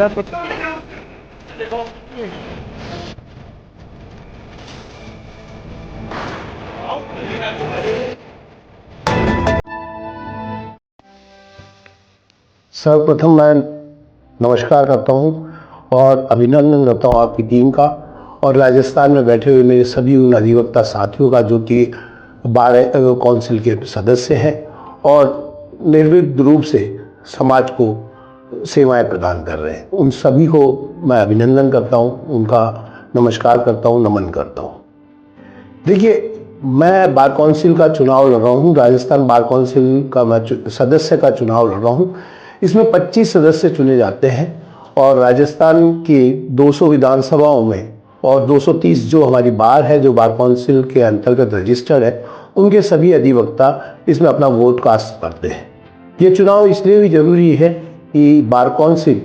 सर्वप्रथम मैं नमस्कार करता हूं और अभिनंदन करता हूं आपकी टीम का और राजस्थान में बैठे हुए मेरे सभी उन अधिवक्ता साथियों का जो कि बार काउंसिल के सदस्य हैं और निर्विघ्न रूप से समाज को सेवाएं प्रदान कर रहे हैं। उन सभी को मैं अभिनंदन करता हूं, उनका नमस्कार करता हूं, नमन करता हूं। देखिए, मैं बार काउंसिल का चुनाव लड़ रहा हूँ। राजस्थान बार काउंसिल का मैं सदस्य का चुनाव लड़ रहा हूँ। इसमें 25 सदस्य चुने जाते हैं और राजस्थान की 200 विधानसभाओं में और 230 जो हमारी बार है, जो बार काउंसिल के अंतर्गत रजिस्टर्ड है, उनके सभी अधिवक्ता इसमें अपना वोट कास्ट करते हैं। ये चुनाव इसलिए भी जरूरी है कि बार काउंसिल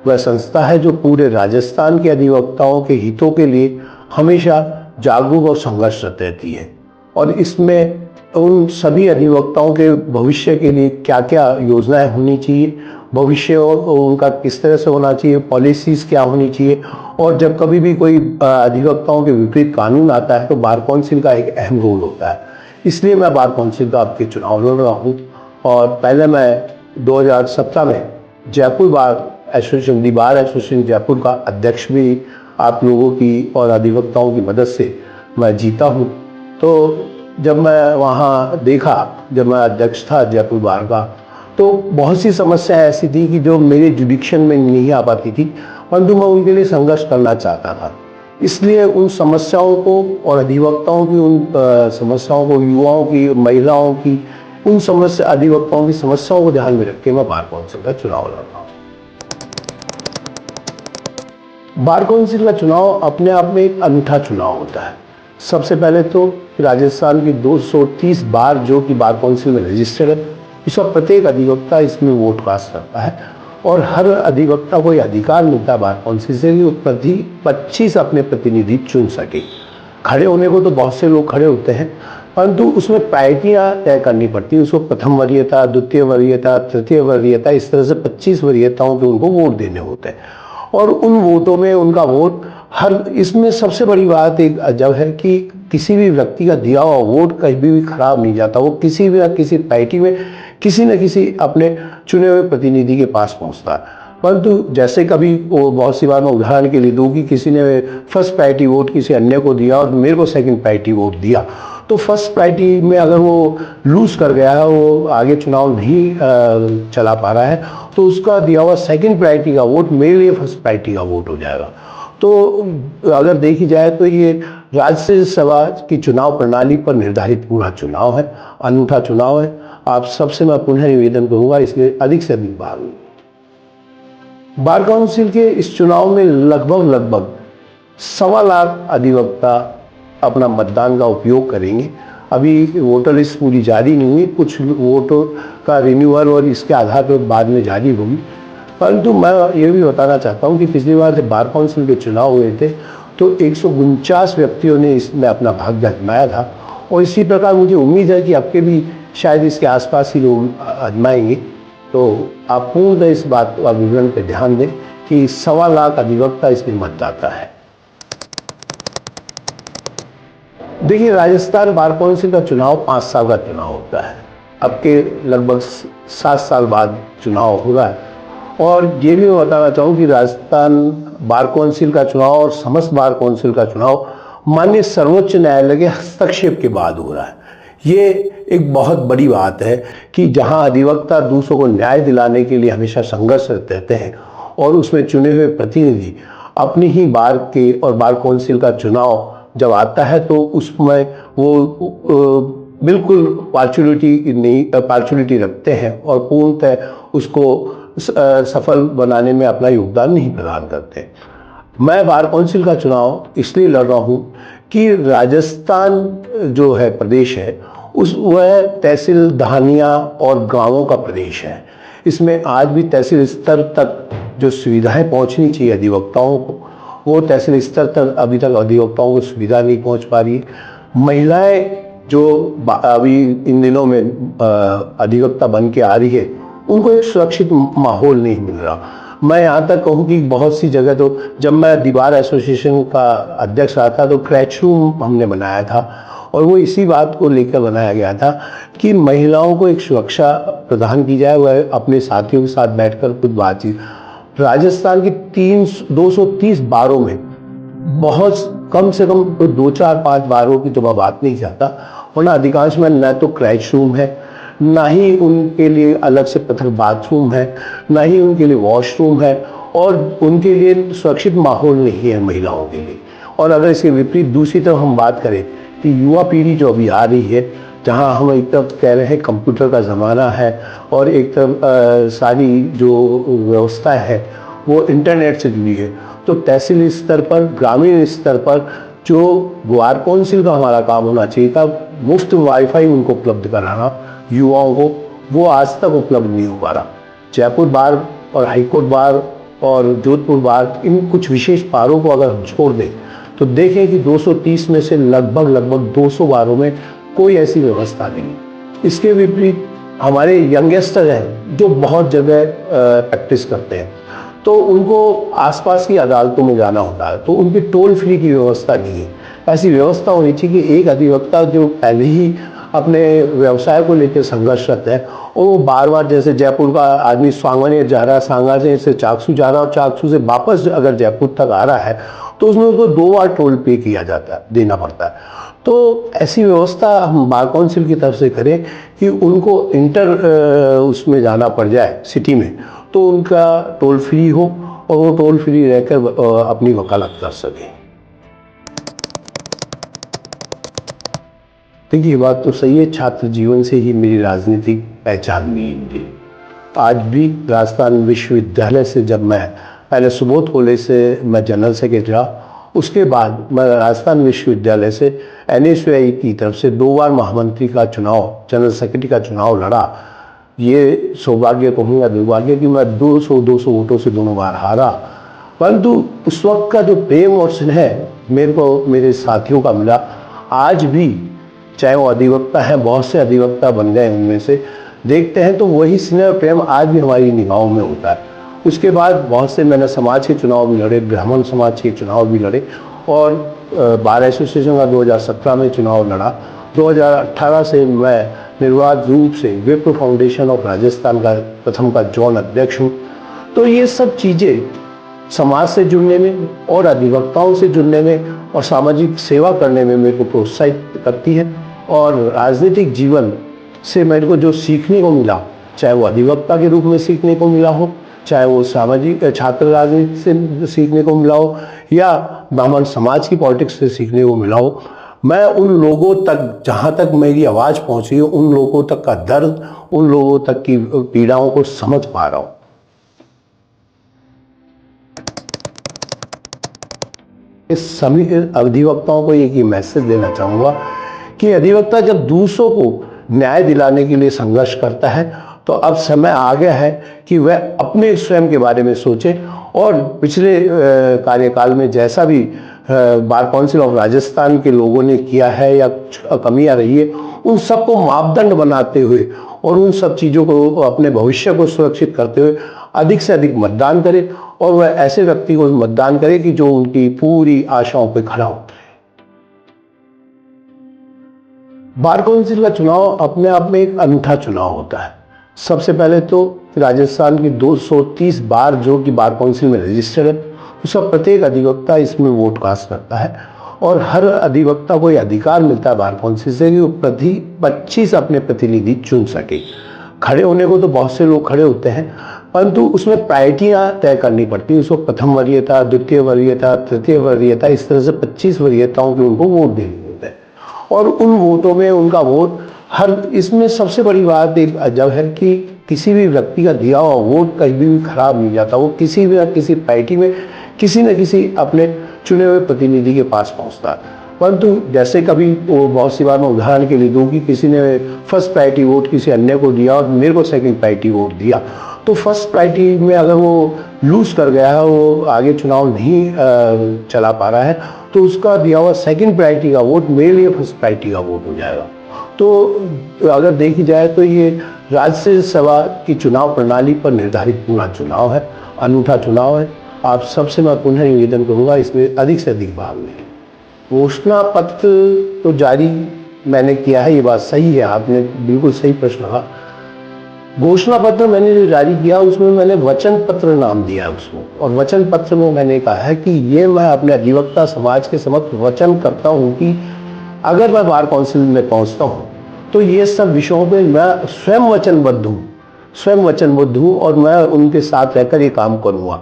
वह संस्था है जो पूरे राजस्थान के अधिवक्ताओं के हितों के लिए हमेशा जागरूक और संघर्षरत रहती है और इसमें उन सभी अधिवक्ताओं के भविष्य के लिए क्या क्या योजनाएं होनी चाहिए, भविष्य उनका किस तरह से होना चाहिए, पॉलिसीज़ क्या होनी चाहिए, और जब कभी भी कोई अधिवक्ताओं के विपरीत कानून आता है तो बार काउंसिल का एक अहम रोल होता है। इसलिए मैं बार काउंसिल का आपके चुनाव लड़ रहा हूँ। और पहले मैं 2017 में जयपुर बार एसोसिएशन जयपुर का अध्यक्ष भी आप लोगों की और अधिवक्ताओं की मदद से मैं जीता हूँ। तो जब मैं वहाँ देखा, जब मैं अध्यक्ष था जयपुर बार का, तो बहुत सी समस्याएं ऐसी थी कि जो मेरे जुडिक्शन में नहीं आ पाती थी, परंतु मैं उनके लिए संघर्ष करना चाहता था। इसलिए उन समस्याओं को और अधिवक्ताओं की उन समस्याओं को, युवाओं की, महिलाओं की, उन समस्या अधिवक्ताओं की समस्याओं को ध्यान में रख के मैं बार काउंसिल का चुनाव लड़ रहा हूँ। बार काउंसिल का चुनाव अपने आप में एक अनूठा चुनाव होता है। सबसे पहले तो राजस्थान की 230 बार जो कि बार काउंसिल में रजिस्टर्ड है, इसका प्रत्येक अधिवक्ता इसमें वोट कास्ट करता है और हर अधिवक्ता को यह अधिकार मिलता है बार काउंसिल से कि वो प्रति 25 अपने प्रतिनिधि चुन सके। खड़े होने को तो बहुत से लोग खड़े होते हैं, परंतु उसमें प्रायोरिटियाँ तय करनी पड़ती है। उसको प्रथम वरीयता, द्वितीय वरीयता, तृतीय वरीयता, इस तरह से 25 वरीयताओं के उनको वोट देने होते हैं और उन वोटों में उनका वोट इसमें सबसे बड़ी बात एक अजब है कि किसी भी व्यक्ति का दिया हुआ वोट कहीं भी खराब नहीं जाता। वो किसी भी किसी पार्टी में किसी न किसी अपने चुने हुए प्रतिनिधि के पास पहुंचता है। परंतु जैसे कभी वो बहुत सी बार मैं उदाहरण के लिए दूँ कि किसी ने फर्स्ट प्रायोरिटी वोट किसी अन्य को दिया और मेरे को सेकंड प्रायोरिटी वोट दिया, तो फर्स्ट प्रायोरिटी में अगर वो लूज़ कर गया है, वो आगे चुनाव नहीं चला पा रहा है, तो उसका दिया हुआ सेकंड प्रायोरिटी का वोट मेरे लिए फर्स्ट प्रायोरिटी का वोट हो जाएगा। तो अगर देखी जाए तो ये राज्यसभा की चुनाव प्रणाली पर निर्धारित पूरा चुनाव है, अनूठा चुनाव है। आप सबसे मैं पुनः निवेदन करूंगा इसलिए अधिक से अधिक भाग लें। बार काउंसिल के इस चुनाव में लगभग 1.25 लाख अधिवक्ता अपना मतदान का उपयोग करेंगे। अभी वोटर लिस्ट पूरी जारी नहीं हुई, कुछ वोटों का रिन्यूअल और इसके आधार पर बाद में जारी होगी। परंतु मैं ये भी बताना चाहता हूँ कि पिछली बार जब बार काउंसिल के चुनाव हुए थे तो 149 व्यक्तियों ने इसमें अपना भाग्य आजमाया था और इसी प्रकार मुझे उम्मीद है कि आपके भी शायद इसके आसपास ही लोग आजमाएंगे। तो आप पूर्ण इस बात का विवरण पर ध्यान दें कि 1.25 लाख अधिवक्ता इसमें मतदाता है। देखिए, राजस्थान बार काउंसिल का चुनाव 5 साल का चुनाव होता है। अब के लगभग 7 साल बाद चुनाव हो रहा है और ये भी मैं बताना चाहूँ कि राजस्थान बार काउंसिल का चुनाव और समस्त बार काउंसिल का चुनाव माननीय सर्वोच्च न्यायालय के हस्तक्षेप के बाद हो रहा है। ये एक बहुत बड़ी बात है कि जहाँ अधिवक्ता दूसरों को न्याय दिलाने के लिए हमेशा संघर्ष रहते हैं और उसमें चुने हुए प्रतिनिधि अपनी ही बार के और बार काउंसिल का चुनाव जब आता है तो उसमें वो बिल्कुल पार्शलिटी रखते हैं और पूर्णतः उसको सफल बनाने में अपना योगदान नहीं प्रदान करते। मैं बार काउंसिल का चुनाव इसलिए लड़ रहा हूँ कि राजस्थान जो है प्रदेश है वह तहसील दहानिया और गांवों का प्रदेश है। इसमें आज भी तहसील स्तर तक जो सुविधाएं पहुंचनी चाहिए अधिवक्ताओं को, वो तहसील स्तर तक अभी तक अधिवक्ताओं को सुविधा नहीं पहुंच पा रही। महिलाएं जो अभी इन दिनों में अधिवक्ता बन के आ रही है, उनको एक सुरक्षित माहौल नहीं मिल रहा। मैं यहाँ तक कहूँ कि बहुत सी जगह तो जब मैं दीवार एसोसिएशन का अध्यक्ष रहा था तो क्रैच रूम हमने बनाया था, और वो इसी बात को लेकर बनाया गया था कि महिलाओं को एक सुरक्षा प्रदान की जाए, वह अपने साथियों के साथ बैठकर कुछ बातचीत। राजस्थान की 230 बारों में बहुत कम से कम 2 4 5 बारों की तो मैं बात नहीं चाहता, वरना अधिकांश में न तो क्रैच रूम है, ना ही उनके लिए अलग से पृथक बाथरूम है, ना ही उनके लिए वॉशरूम है, और उनके लिए सुरक्षित माहौल नहीं है महिलाओं के लिए। और अगर इसके विपरीत दूसरी तरफ हम बात करें कि युवा पीढ़ी जो अभी आ रही है, जहां हम एक तरफ कह रहे हैं कंप्यूटर का ज़माना है और एक तरफ सारी जो व्यवस्था है वो इंटरनेट से जुड़ी है, तो तहसील स्तर पर, ग्रामीण स्तर पर जो बार कौंसिल का हमारा काम होना चाहिए था, मुफ्त वाईफाई उनको उपलब्ध कराना युवाओं को, वो आज तक उपलब्ध नहीं हो पा रहा। जयपुर बार और हाईकोर्ट बार और जोधपुर बार, इन कुछ विशेष बारों को अगर हम छोड़ दें तो देखें कि 230 में से लगभग 200 बारों में कोई ऐसी व्यवस्था नहीं। इसके विपरीत हमारे यंगस्टर हैं जो बहुत जगह प्रैक्टिस करते हैं, तो उनको आसपास की अदालतों में जाना होता है, तो उनकी टोल फ्री की व्यवस्था नहीं है। ऐसी व्यवस्था होनी चाहिए कि एक अधिवक्ता जो पहले ही अपने व्यवसाय को लेकर संघर्षरत है, और वो बार बार, जैसे जयपुर का आदमी सांगानेर जा रहा है, सांगानेर से चाकसू जा रहा है और चाकसू से वापस अगर जयपुर तक आ रहा है, तो उसमें उसको 2 बार टोल पे किया जाता है, देना पड़ता है। तो ऐसी व्यवस्था हम बार काउंसिल की तरफ से करें कि उनको उसमें जाना पड़ जाए सिटी में, तो उनका टोल फ्री हो और वो टोल फ्री रहकर अपनी वकालत कर सकें। देखिए, ये बात तो सही है, छात्र जीवन से ही मेरी राजनीतिक पहचान नहीं थी। आज भी राजस्थान विश्वविद्यालय से, जब मैं पहले सुबोध कॉलेज से मैं जनरल सेक्रेटरी रहा, उसके बाद मैं राजस्थान विश्वविद्यालय से NSUI की तरफ से 2 बार महामंत्री का चुनाव, जनरल सेक्रेटरी का चुनाव लड़ा। ये सौभाग्य कहूँगा, दुर्भाग्य कि मैं 200 वोटों से दोनों बार हारा, परंतु उस वक्त का जो प्रेम और स्नेह मेरे को मेरे साथियों का मिला, आज भी, चाहे वो अधिवक्ता है, बहुत से अधिवक्ता बन गए उनमें से, देखते हैं तो वही स्नेह और प्रेम आज भी हमारी निगाहों में होता है। उसके बाद बहुत से मैंने समाज के चुनाव भी लड़े, ब्राह्मण समाज के चुनाव भी लड़े, और बार एसोसिएशन का 2017 में चुनाव लड़ा। 2018 से मैं निर्वाध रूप से विप्र फाउंडेशन ऑफ राजस्थान का प्रथम का जॉन अध्यक्ष हूँ। तो ये सब चीज़ें समाज से जुड़ने में और अधिवक्ताओं से जुड़ने में और सामाजिक सेवा करने में मेरे को प्रोत्साहित करती है, और राजनीतिक जीवन से मेरे को जो सीखने को मिला, चाहे वो अधिवक्ता के रूप में सीखने को मिला हो, चाहे वो सामाजिक छात्र राजनीति से सीखने को मिला हो, या ब्राह्मण समाज की पॉलिटिक्स से सीखने को मिला हो, मैं उन लोगों तक, जहाँ तक मेरी आवाज़ पहुँची है, उन लोगों तक का दर्द, उन लोगों तक की पीड़ाओं को समझ पा रहा हूँ। इस सभी अधिवक्ताओं को एक ही मैसेज देना चाहूँगा कि अधिवक्ता जब दूसरों को न्याय दिलाने के लिए संघर्ष करता है, तो अब समय आ गया है कि वह अपने स्वयं के बारे में सोचे, और पिछले कार्यकाल में जैसा भी बार काउंसिल ऑफ राजस्थान के लोगों ने किया है या कमियां रही है, उन सबको मापदंड बनाते हुए और उन सब चीज़ों को, अपने भविष्य को सुरक्षित करते हुए अधिक से अधिक मतदान करे, और वह ऐसे व्यक्ति को मतदान करे कि जो उनकी पूरी आशाओं पर खड़ा हो। बार काउंसिल का चुनाव अपने आप में एक अनूठा चुनाव होता है। सबसे पहले तो राजस्थान की 230 बार जो कि बार काउंसिल में रजिस्टर्ड है, उसका प्रत्येक अधिवक्ता इसमें वोट कास्ट करता है, और हर अधिवक्ता को यह अधिकार मिलता है बार काउंसिल से कि वो 25 अपने प्रतिनिधि चुन सके। खड़े होने को तो बहुत से लोग खड़े होते हैं, परंतु उसमें प्रायोरिटियाँ तय करनी पड़ती है। उसको प्रथम वरीयता, द्वितीय वरीयता, तृतीय वरीयता, इस तरह से 25 वरीयताओं के उनको वोट देने होते हैं, और उन वोटों में उनका वोट इसमें सबसे बड़ी बात एक अजब है कि किसी भी व्यक्ति का दिया हुआ वोट कहीं भी खराब नहीं जाता। वो किसी भी किसी पार्टी में किसी न किसी अपने चुने हुए प्रतिनिधि के पास पहुंचता है। परंतु जैसे कभी वो बहुत सी बार मैं उदाहरण के लिए दूँ कि किसी ने फर्स्ट प्रायोरिटी वोट किसी अन्य को दिया और मेरे को सेकंड प्रायोरिटी वोट दिया, तो फर्स्ट प्रायोरिटी में अगर वो लूज़ कर गया है, वो आगे चुनाव नहीं चला पा रहा है, तो उसका दिया हुआ सेकंड प्रायोरिटी का वोट मेरे लिए फर्स्ट प्रायोरिटी का वोट हो जाएगा। तो अगर देखी जाए तो ये राज्यसभा की चुनाव प्रणाली पर निर्धारित पूरा चुनाव है। अनूठा चुनाव है। आप सबसे मैं पुनः निवेदन करूँगा इसमें अधिक से अधिक भाग लें। घोषणा पत्र तो जारी मैंने किया है, ये बात सही है, आपने बिल्कुल सही प्रश्न कहा। घोषणा पत्र मैंने जो जारी किया उसमें मैंने वचन पत्र नाम दिया उसको, और वचन पत्र में मैंने कहा है कि ये मैं अपने अधिवक्ता समाज के समक्ष वचन करता हूँ कि अगर मैं बार काउंसिल में पहुँचता हूँ तो ये सब विषयों पे मैं स्वयं वचनबद्ध हूँ और मैं उनके साथ रहकर ये काम करूँगा।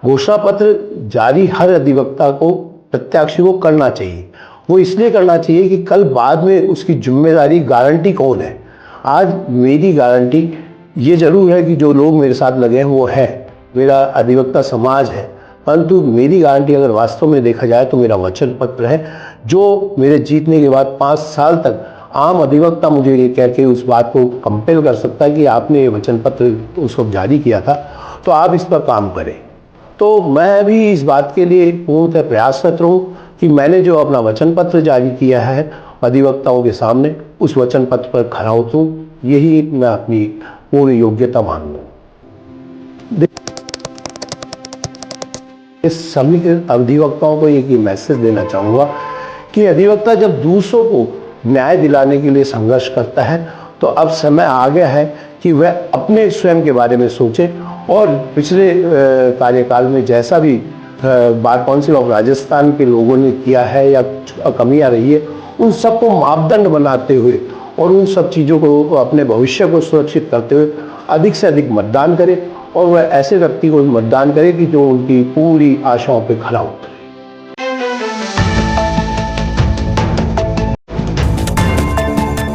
घोषणा पत्र जारी हर अधिवक्ता को, प्रत्याशी को करना चाहिए। वो इसलिए करना चाहिए कि कल बाद में उसकी जिम्मेदारी, गारंटी कौन है। आज मेरी गारंटी ये जरूर है कि जो लोग मेरे साथ लगे हैं वो है, मेरा अधिवक्ता समाज है, परंतु मेरी गारंटी अगर वास्तव में देखा जाए तो मेरा वचन पत्र है, जो मेरे जीतने के बाद 5 साल तक आम अधिवक्ता मुझे ये कह के उस बात को कंपेल कर सकता है कि आपने ये वचन पत्र उस वक्त जारी किया था तो आप इस पर काम करें। तो मैं भी इस बात के लिए पूर्णतः प्रयासरत रहूँ कि मैंने जो अपना वचन पत्र जारी किया है अधिवक्ताओं के सामने, उस वचन पत्र पर खरा उतरूं, यही मैं अपनी पूर्ण योग्यता मानूं। इस सभी अधिवक्ताओं को एक मैसेज देना चाहूँगा कि अधिवक्ता जब दूसरों को न्याय दिलाने के लिए संघर्ष करता है तो अब समय आ गया है कि वह अपने स्वयं के बारे में सोचे और पिछले कार्यकाल में जैसा भी बार काउंसिल ऑफ राजस्थान के लोगों ने किया है या कमियां रही है, उन सबको मापदंड बनाते हुए और उन सब चीज़ों को, अपने भविष्य को सुरक्षित करते हुए अधिक से अधिक मतदान करें और वह ऐसे व्यक्ति को मतदान करे कि जो उनकी पूरी आशाओं पर खरा उतरे।